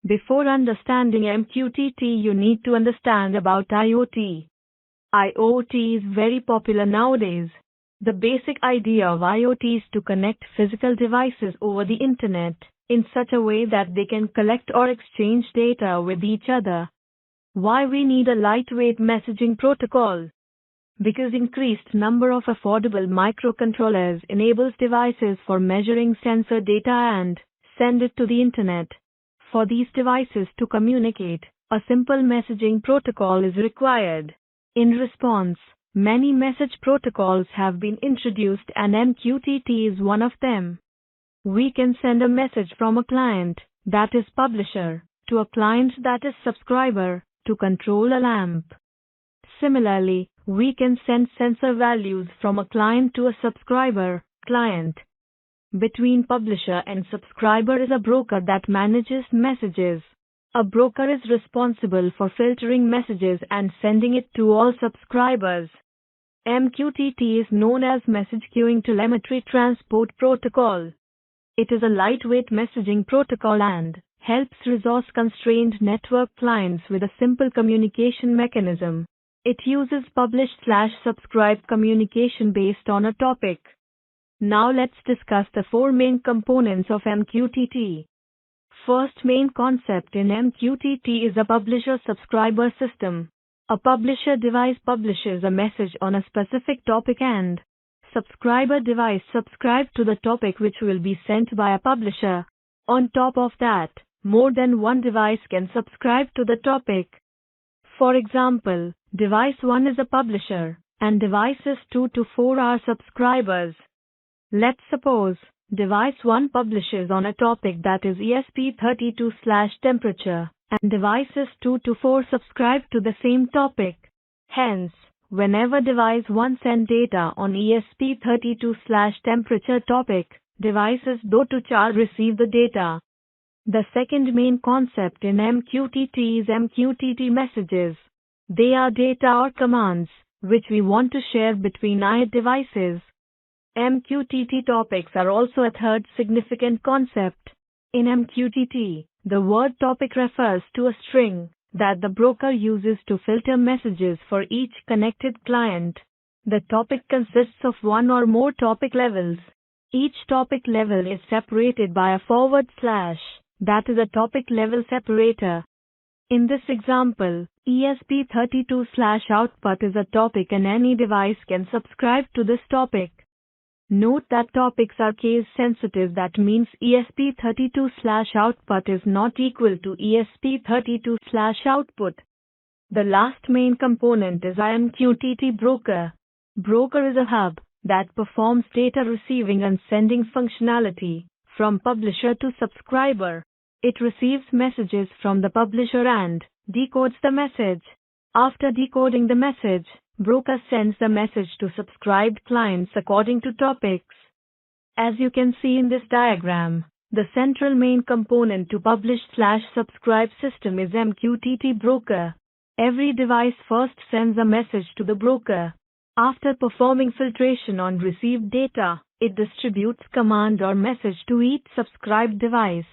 Before understanding MQTT, you need to understand about IoT. IoT is very popular nowadays. The basic idea of IoT is to connect physical devices over the internet in such a way that they can collect or exchange data with each other. Why we need a lightweight messaging protocol? Because increased number of affordable microcontrollers enables devices for measuring sensor data and send it to the internet. For these devices to communicate, a simple messaging protocol is required. In response, many message protocols have been introduced and MQTT is one of them. We can send a message from a client, that is publisher, to a client that is subscriber, to control a lamp. Similarly, we can send sensor values from a client to a subscriber, client. Between publisher and subscriber is a broker that manages messages. A broker is responsible for filtering messages and sending it to all subscribers. MQTT is known as Message Queuing Telemetry Transport Protocol. It is a lightweight messaging protocol and helps resource-constrained network clients with a simple communication mechanism. It uses publish/subscribe communication based on a topic. Now let's discuss the four main components of MQTT. First main concept in MQTT is a publisher-subscriber system. A publisher device publishes a message on a specific topic and subscriber device subscribes to the topic which will be sent by a publisher. On top of that, more than one device can subscribe to the topic. For example, device 1 is a publisher and devices 2 to 4 are subscribers. Let's suppose device 1 publishes on a topic that is ESP32/temperature, and devices 2 to 4 subscribe to the same topic. Hence, whenever device 1 sends data on ESP32/temperature topic, devices 2 to 4 receive the data. The second main concept in MQTT is MQTT messages. They are data or commands, which we want to share between our devices. MQTT topics are also a third significant concept. In MQTT, the word topic refers to a string that the broker uses to filter messages for each connected client. The topic consists of one or more topic levels. Each topic level is separated by a /, that is a topic level separator. In this example, ESP32/output is a topic and any device can subscribe to this topic. Note that topics are case sensitive, that means ESP32/output is not equal to ESP32/output. The last main component is MQTT Broker. Broker is a hub that performs data receiving and sending functionality from publisher to subscriber. It receives messages from the publisher and decodes the message. After decoding the message, broker sends the message to subscribed clients according to topics. As you can see in this diagram, the central main component to publish/subscribe system is MQTT Broker. Every device first sends a message to the broker. After performing filtration on received data, it distributes command or message to each subscribed device.